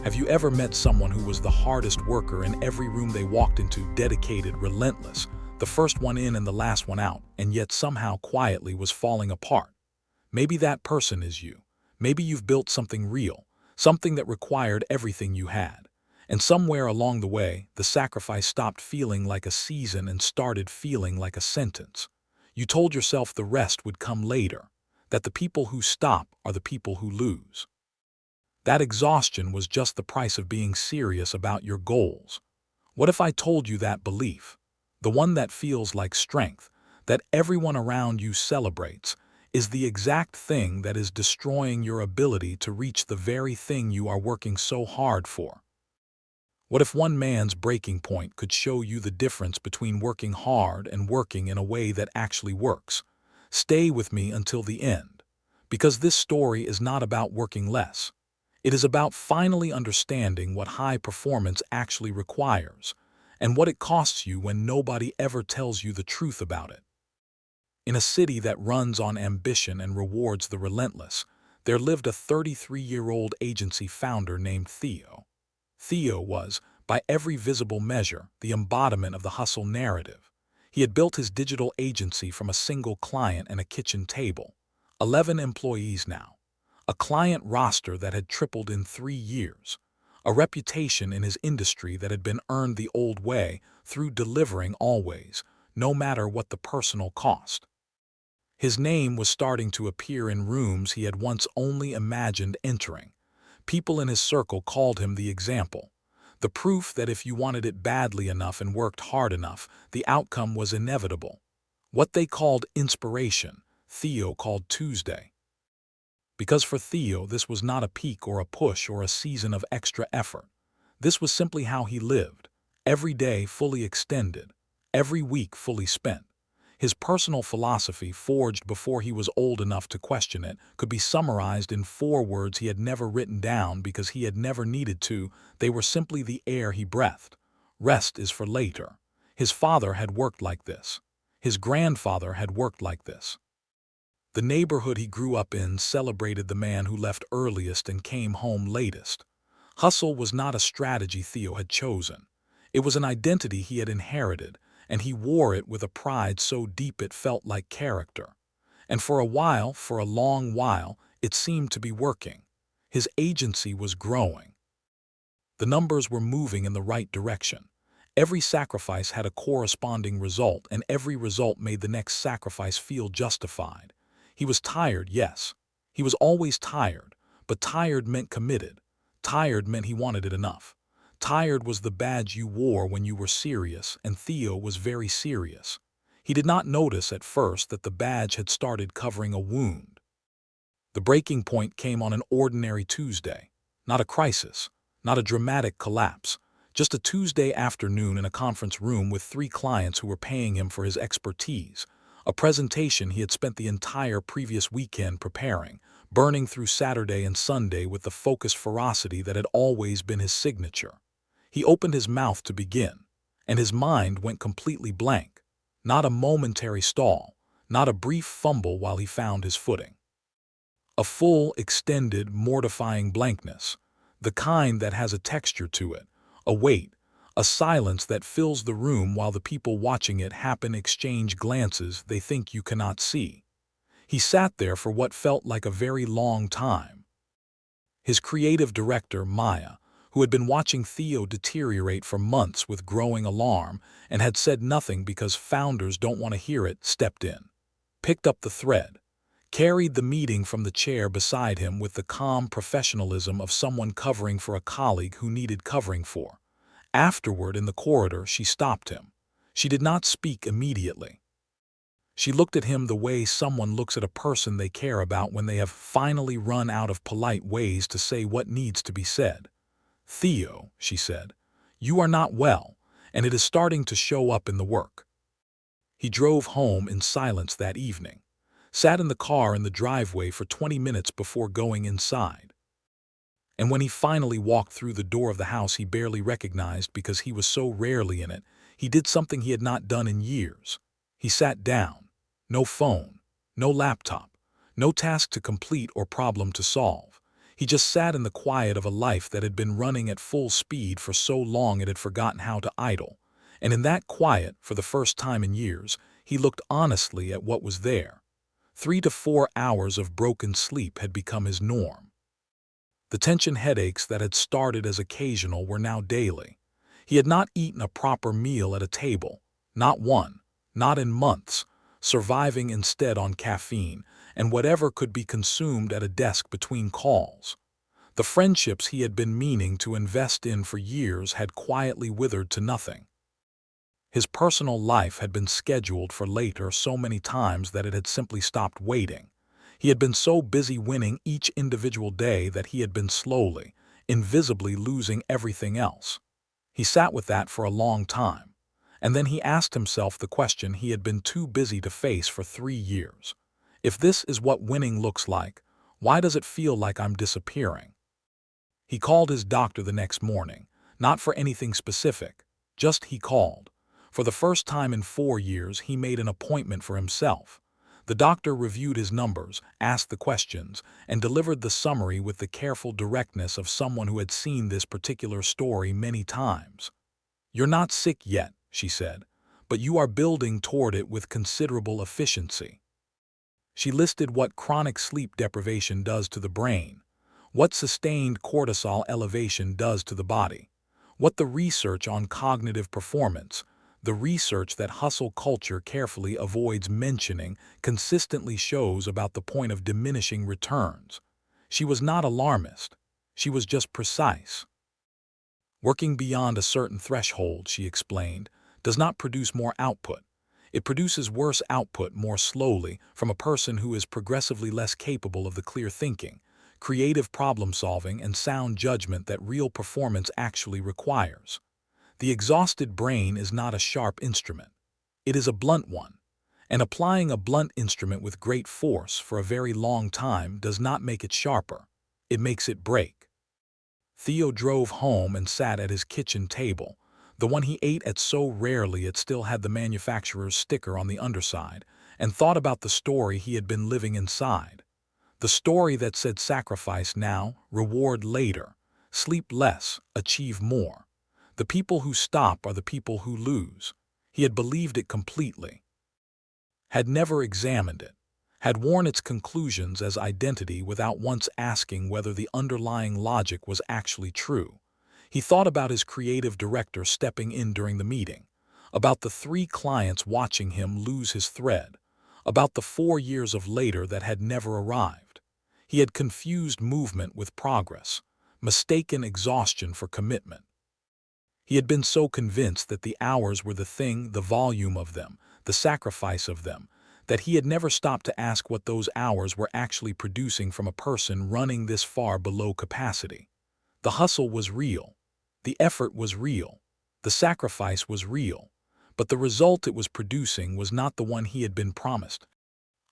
Have you ever met someone who was the hardest worker in every room they walked into, dedicated, relentless, the first one in and the last one out, and yet somehow quietly was falling apart? Maybe that person is you. Maybe you've built something real, something that required everything you had. And somewhere along the way, the sacrifice stopped feeling like a season and started feeling like a sentence. You told yourself the rest would come later, that the people who stop are the people who lose. That exhaustion was just the price of being serious about your goals. What if I told you that belief, the one that feels like strength, that everyone around you celebrates, is the exact thing that is destroying your ability to reach the very thing you are working so hard for? What if one man's breaking point could show you the difference between working hard and working in a way that actually works? Stay with me until the end, because this story is not about working less. It is about finally understanding what high performance actually requires, and what it costs you when nobody ever tells you the truth about it. In a city that runs on ambition and rewards the relentless, there lived a 33-year-old agency founder named Theo. Theo was, by every visible measure, the embodiment of the hustle narrative. He had built his digital agency from a single client and a kitchen table. 11 employees now. A client roster that had tripled in 3 years. A reputation in his industry that had been earned the old way, through delivering always, no matter what the personal cost. His name was starting to appear in rooms he had once only imagined entering. People in his circle called him the example. The proof that if you wanted it badly enough and worked hard enough, the outcome was inevitable. What they called inspiration, Theo called Tuesday. Because for Theo, this was not a peak or a push or a season of extra effort. This was simply how he lived. Every day fully extended. Every week fully spent. His personal philosophy, forged before he was old enough to question it, could be summarized in 4 words he had never written down because he had never needed to. They were simply the air he breathed. Rest is for later. His father had worked like this. His grandfather had worked like this. The neighborhood he grew up in celebrated the man who left earliest and came home latest. Hustle was not a strategy Theo had chosen. It was an identity he had inherited, and he wore it with a pride so deep it felt like character. And for a while, for a long while, it seemed to be working. His agency was growing. The numbers were moving in the right direction. Every sacrifice had a corresponding result, and every result made the next sacrifice feel justified. He was tired, yes. He was always tired, but tired meant committed. Tired meant he wanted it enough. Tired was the badge you wore when you were serious, and Theo was very serious. He did not notice at first that the badge had started covering a wound. The breaking point came on an ordinary Tuesday. Not a crisis, not a dramatic collapse, just a Tuesday afternoon in a conference room with 3 clients who were paying him for his expertise. A presentation he had spent the entire previous weekend preparing, burning through Saturday and Sunday with the focused ferocity that had always been his signature. He opened his mouth to begin, and his mind went completely blank. Not a momentary stall, not a brief fumble while he found his footing. A full, extended, mortifying blankness, the kind that has a texture to it, a weight, a silence that fills the room while the people watching it happen exchange glances they think you cannot see. He sat there for what felt like a very long time. His creative director, Maya, who had been watching Theo deteriorate for months with growing alarm and had said nothing because founders don't want to hear it, stepped in, picked up the thread, carried the meeting from the chair beside him with the calm professionalism of someone covering for a colleague who needed covering for. Afterward, in the corridor, she stopped him. She did not speak immediately. She looked at him the way someone looks at a person they care about when they have finally run out of polite ways to say what needs to be said. "Theo," she said, "you are not well, and it is starting to show up in the work." He drove home in silence that evening, sat in the car in the driveway for 20 minutes before going inside. And when he finally walked through the door of the house he barely recognized because he was so rarely in it, he did something he had not done in years. He sat down. No phone, no laptop, no task to complete or problem to solve. He just sat in the quiet of a life that had been running at full speed for so long it had forgotten how to idle. And in that quiet, for the first time in years, he looked honestly at what was there. 3 to 4 hours of broken sleep had become his norm. The tension headaches that had started as occasional were now daily. He had not eaten a proper meal at a table, not one, not in months, surviving instead on caffeine and whatever could be consumed at a desk between calls. The friendships he had been meaning to invest in for years had quietly withered to nothing. His personal life had been scheduled for later so many times that it had simply stopped waiting. He had been so busy winning each individual day that he had been slowly, invisibly losing everything else. He sat with that for a long time, and then he asked himself the question he had been too busy to face for 3 years. If this is what winning looks like, why does it feel like I'm disappearing? He called his doctor the next morning, not for anything specific, just he called. For the first time in 4 years, he made an appointment for himself. The doctor reviewed his numbers, asked the questions, and delivered the summary with the careful directness of someone who had seen this particular story many times. "You're not sick yet," she said, "but you are building toward it with considerable efficiency." She listed what chronic sleep deprivation does to the brain, what sustained cortisol elevation does to the body, what the research on cognitive performance, the research that hustle culture carefully avoids mentioning, consistently shows about the point of diminishing returns. She was not alarmist. She was just precise. Working beyond a certain threshold, she explained, does not produce more output. It produces worse output more slowly from a person who is progressively less capable of the clear thinking, creative problem-solving, and sound judgment that real performance actually requires. The exhausted brain is not a sharp instrument. It is a blunt one, and applying a blunt instrument with great force for a very long time does not make it sharper. It makes it break. Theo drove home and sat at his kitchen table, the one he ate at so rarely it still had the manufacturer's sticker on the underside, and thought about the story he had been living inside. The story that said sacrifice now, reward later, sleep less, achieve more. The people who stop are the people who lose. He had believed it completely, had never examined it, had worn its conclusions as identity without once asking whether the underlying logic was actually true. He thought about his creative director stepping in during the meeting, about the 3 clients watching him lose his thread, about the 4 years of later that had never arrived. He had confused movement with progress, mistaken exhaustion for commitment. He had been so convinced that the hours were the thing, the volume of them, the sacrifice of them, that he had never stopped to ask what those hours were actually producing from a person running this far below capacity. The hustle was real. The effort was real. The sacrifice was real. But the result it was producing was not the one he had been promised.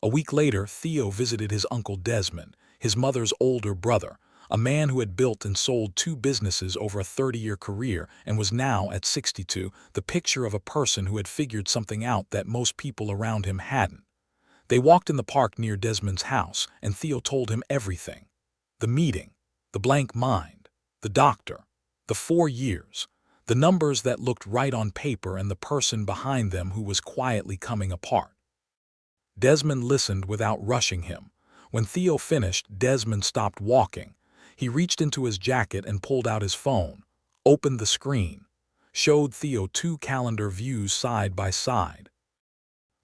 A week later, Theo visited his uncle Desmond, his mother's older brother, a man who had built and sold 2 businesses over a 30-year career and was now, at 62, the picture of a person who had figured something out that most people around him hadn't. They walked in the park near Desmond's house, and Theo told him everything. The meeting, the blank mind, the doctor, the 4 years, the numbers that looked right on paper and the person behind them who was quietly coming apart. Desmond listened without rushing him. When Theo finished, Desmond stopped walking. He reached into his jacket and pulled out his phone, opened the screen, showed Theo 2 calendar views side by side.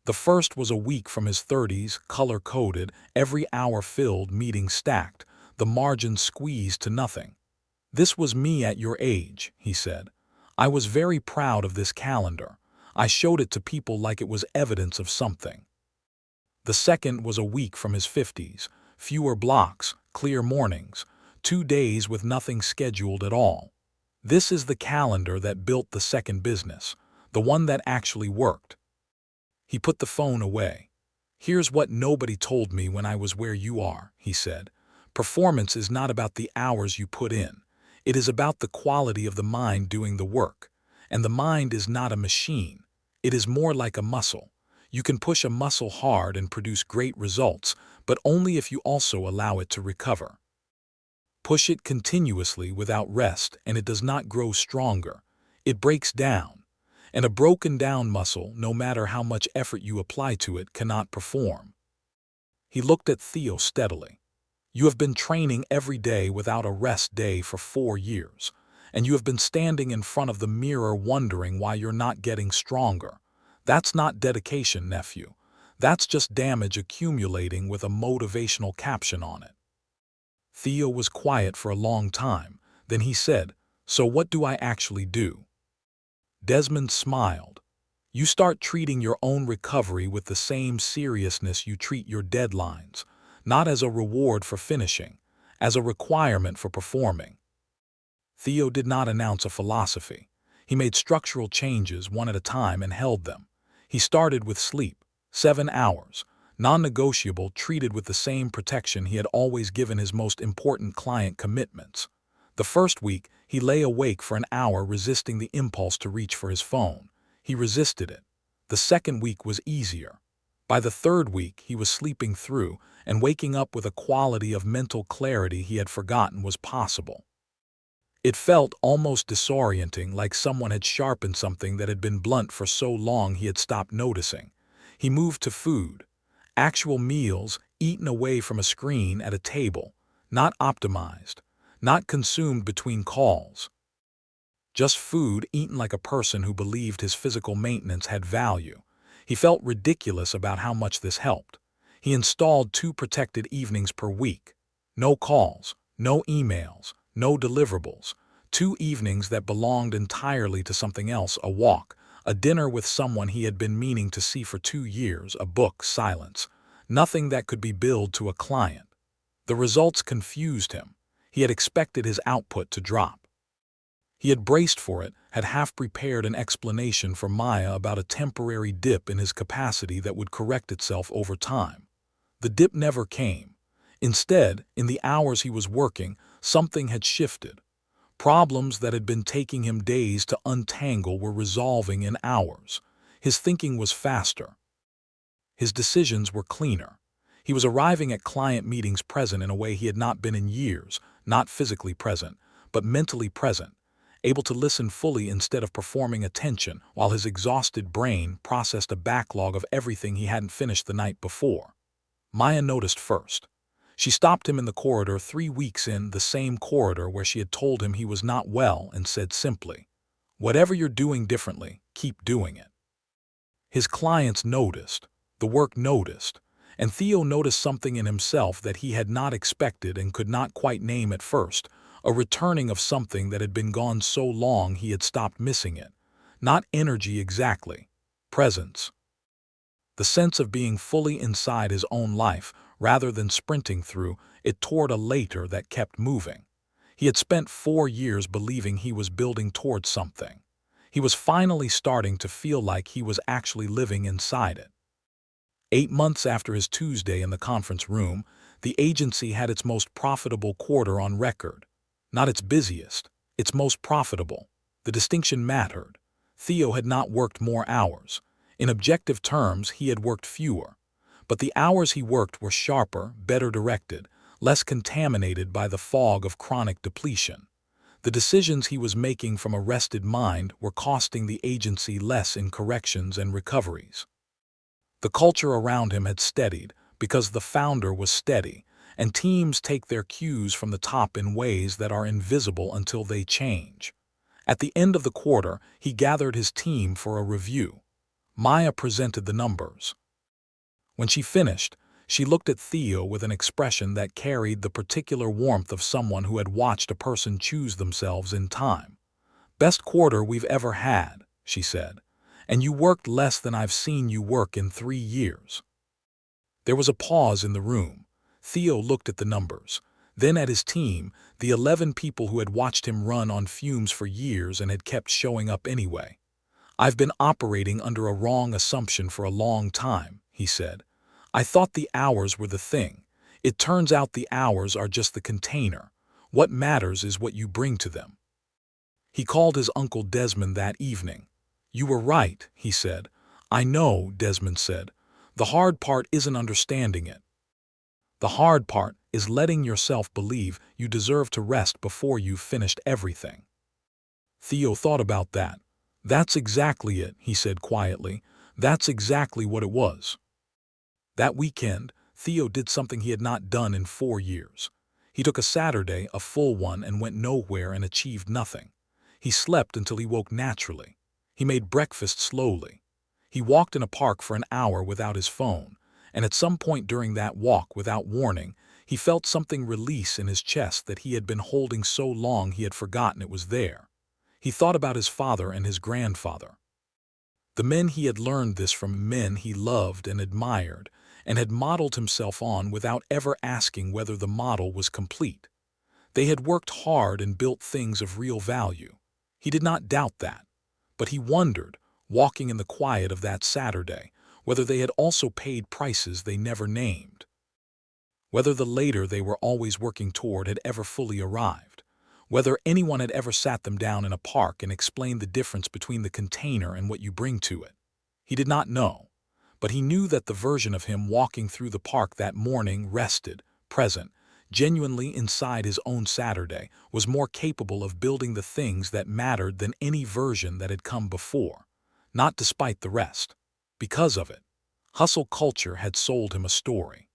The first was a week from his 30s, color-coded, every hour filled, meeting stacked, the margins squeezed to nothing. "This was me at your age," he said. "I was very proud of this calendar. I showed it to people like it was evidence of something." The second was a week from his 50s, fewer blocks, clear mornings, 2 days with nothing scheduled at all. "This is the calendar that built the second business, the one that actually worked." He put the phone away. "Here's what nobody told me when I was where you are," he said. "Performance is not about the hours you put in. It is about the quality of the mind doing the work. And the mind is not a machine. It is more like a muscle. You can push a muscle hard and produce great results, but only if you also allow it to recover." Push it continuously without rest, and it does not grow stronger. It breaks down. And a broken down muscle, no matter how much effort you apply to it, cannot perform. He looked at Theo steadily. You have been training every day without a rest day for 4 years, and you have been standing in front of the mirror wondering why you're not getting stronger. That's not dedication, nephew. That's just damage accumulating with a motivational caption on it. Theo was quiet for a long time. Then he said, "So what do I actually do?" Desmond smiled. You start treating your own recovery with the same seriousness you treat your deadlines, not as a reward for finishing, as a requirement for performing. Theo did not announce a philosophy. He made structural changes one at a time and held them. He started with sleep, 7 hours, non-negotiable, treated with the same protection he had always given his most important client commitments. The first week, he lay awake for an hour resisting the impulse to reach for his phone. He resisted it. The second week was easier. By the third week, he was sleeping through and waking up with a quality of mental clarity he had forgotten was possible. It felt almost disorienting, like someone had sharpened something that had been blunt for so long he had stopped noticing. He moved to food. Actual meals, eaten away from a screen at a table, not optimized, not consumed between calls. Just food eaten like a person who believed his physical maintenance had value. He felt ridiculous about how much this helped. He installed 2 protected evenings per week. No calls, no emails, no deliverables. 2 evenings that belonged entirely to something else: a walk, a dinner with someone he had been meaning to see for 2 years, a book, silence. Nothing that could be billed to a client. The results confused him. He had expected his output to drop. He had braced for it, had half prepared an explanation for Maya about a temporary dip in his capacity that would correct itself over time. The dip never came. Instead, in the hours he was working, something had shifted. Problems that had been taking him days to untangle were resolving in hours. His thinking was faster. His decisions were cleaner. He was arriving at client meetings present in a way he had not been in years, not physically present, but mentally present, able to listen fully instead of performing attention while his exhausted brain processed a backlog of everything he hadn't finished the night before. Maya noticed first. She stopped him in the corridor 3 weeks in, the same corridor where she had told him he was not well, and said simply, "Whatever you're doing differently, keep doing it." His clients noticed. The work noticed. And Theo noticed something in himself that he had not expected and could not quite name at first, a returning of something that had been gone so long he had stopped missing it. Not energy exactly. Presence. The sense of being fully inside his own life, rather than sprinting through it toward a later that kept moving. He had spent 4 years believing he was building towards something. He was finally starting to feel like he was actually living inside it. 8 months after his Tuesday in the conference room, the agency had its most profitable quarter on record. Not its busiest, its most profitable. The distinction mattered. Theo had not worked more hours. In objective terms, he had worked fewer. But the hours he worked were sharper, better directed, less contaminated by the fog of chronic depletion. The decisions he was making from a rested mind were costing the agency less in corrections and recoveries. The culture around him had steadied because the founder was steady, and teams take their cues from the top in ways that are invisible until they change. At the end of the quarter, he gathered his team for a review. Maya presented the numbers. When she finished, she looked at Theo with an expression that carried the particular warmth of someone who had watched a person choose themselves in time. "Best quarter we've ever had," she said. "And you worked less than I've seen you work in 3 years." There was a pause in the room. Theo looked at the numbers, then at his team, the 11 people who had watched him run on fumes for years and had kept showing up anyway. "I've been operating under a wrong assumption for a long time," he said. "I thought the hours were the thing. It turns out the hours are just the container. What matters is what you bring to them." He called his uncle Desmond that evening. "You were right," he said. "I know," Desmond said. "The hard part isn't understanding it. The hard part is letting yourself believe you deserve to rest before you've finished everything. Theo thought about that. That's exactly it, he said quietly. That's exactly what it was. That weekend, Theo did something he had not done in 4 years. He took a Saturday, a full one, and went nowhere and achieved nothing. He slept until he woke naturally. He made breakfast slowly. He walked in a park for an hour without his phone, and at some point during that walk, without warning, he felt something release in his chest that he had been holding so long he had forgotten it was there. He thought about his father and his grandfather. The men he had learned this from, men he loved and admired, and had modeled himself on without ever asking whether the model was complete. They had worked hard and built things of real value. He did not doubt that. But he wondered, walking in the quiet of that Saturday, whether they had also paid prices they never named. Whether the later they were always working toward had ever fully arrived. Whether anyone had ever sat them down in a park and explained the difference between the container and what you bring to it. He did not know. But he knew that the version of him walking through the park that morning, rested, present, genuinely inside his own Saturday, was more capable of building the things that mattered than any version that had come before. Not despite the rest. Because of it. Hustle culture had sold him a story.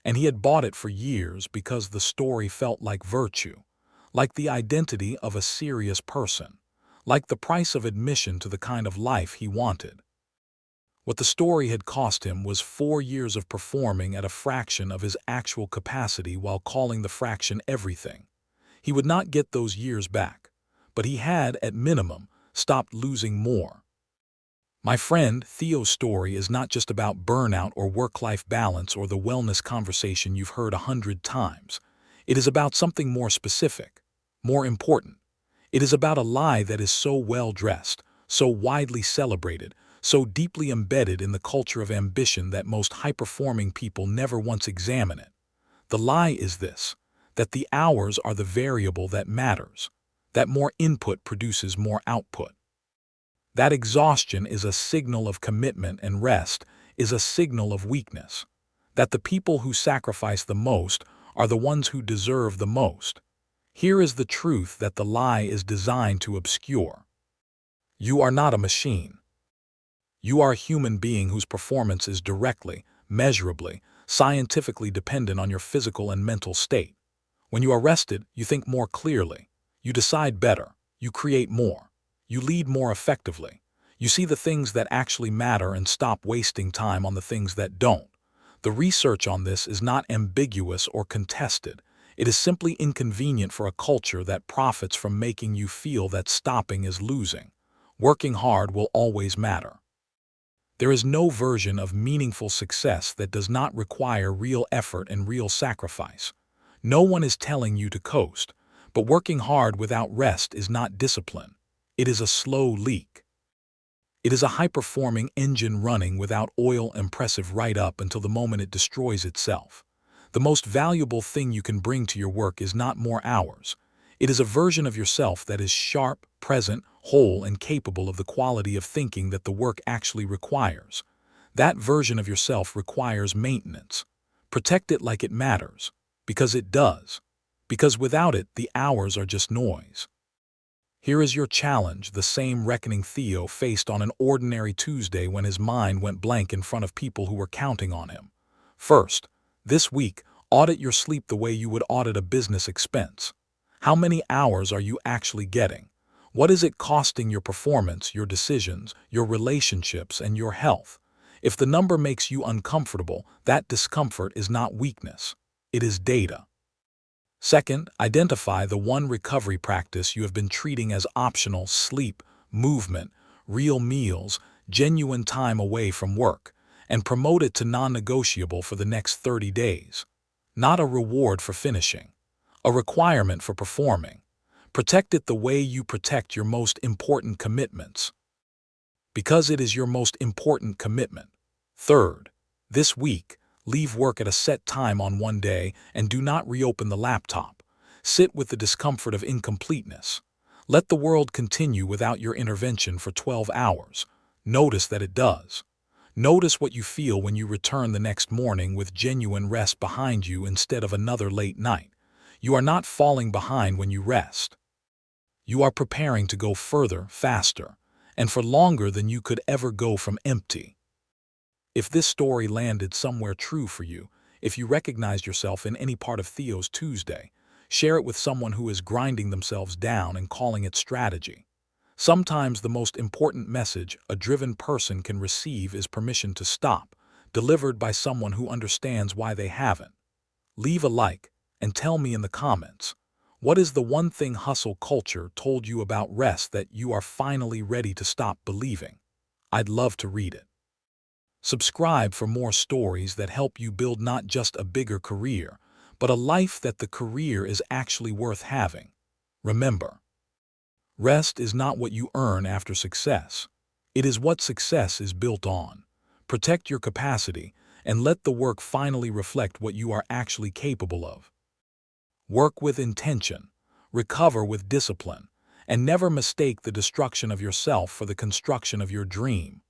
And he had bought it for years because the story felt like virtue, like the identity of a serious person, like the price of admission to the kind of life he wanted. What the story had cost him was 4 years of performing at a fraction of his actual capacity while calling the fraction everything. He would not get those years back, but he had, at minimum, stopped losing more. My friend, Theo's story is not just about burnout or work-life balance or the wellness conversation you've heard 100 times. It is about something more specific, more important. It is about a lie that is so well-dressed, so widely celebrated, so deeply embedded in the culture of ambition that most high-performing people never once examine it. The lie is this, that the hours are the variable that matters, that more input produces more output. That exhaustion is a signal of commitment and rest is a signal of weakness. That the people who sacrifice the most are the ones who deserve the most. Here is the truth that the lie is designed to obscure. You are not a machine. You are a human being whose performance is directly, measurably, scientifically dependent on your physical and mental state. When you are rested, you think more clearly. You decide better. You create more. You lead more effectively. You see the things that actually matter and stop wasting time on the things that don't. The research on this is not ambiguous or contested. It is simply inconvenient for a culture that profits from making you feel that stopping is losing. Working hard will always matter. There is no version of meaningful success that does not require real effort and real sacrifice. No one is telling you to coast, but working hard without rest is not discipline. It is a slow leak. It is a high-performing engine running without oil impressive right up until the moment it destroys itself. The most valuable thing you can bring to your work is not more hours. It is a version of yourself that is sharp, present, whole, and capable of the quality of thinking that the work actually requires. That version of yourself requires maintenance. Protect it like it matters. Because it does. Because without it, the hours are just noise. Here is your challenge, the same reckoning Theo faced on an ordinary Tuesday when his mind went blank in front of people who were counting on him. First, this week, audit your sleep the way you would audit a business expense. How many hours are you actually getting? What is it costing your performance, your decisions, your relationships, and your health? If the number makes you uncomfortable, that discomfort is not weakness. It is data. Second, identify the one recovery practice you have been treating as optional: sleep, movement, real meals, genuine time away from work, and promote it to non-negotiable for the next 30 days. Not a reward for finishing, a requirement for performing. Protect it the way you protect your most important commitments. Because it is your most important commitment. Third, this week, leave work at a set time on one day and do not reopen the laptop. Sit with the discomfort of incompleteness. Let the world continue without your intervention for 12 hours. Notice that it does. Notice what you feel when you return the next morning with genuine rest behind you instead of another late night. You are not falling behind when you rest. You are preparing to go further, faster, and for longer than you could ever go from empty. If this story landed somewhere true for you, if you recognized yourself in any part of Theo's Tuesday, share it with someone who is grinding themselves down and calling it strategy. Sometimes the most important message a driven person can receive is permission to stop, delivered by someone who understands why they haven't. Leave a like and tell me in the comments, what is the one thing hustle culture told you about rest that you are finally ready to stop believing? I'd love to read it. Subscribe for more stories that help you build not just a bigger career, but a life that the career is actually worth having. Remember, rest is not what you earn after success. It is what success is built on. Protect your capacity and let the work finally reflect what you are actually capable of. Work with intention, recover with discipline, and never mistake the destruction of yourself for the construction of your dream.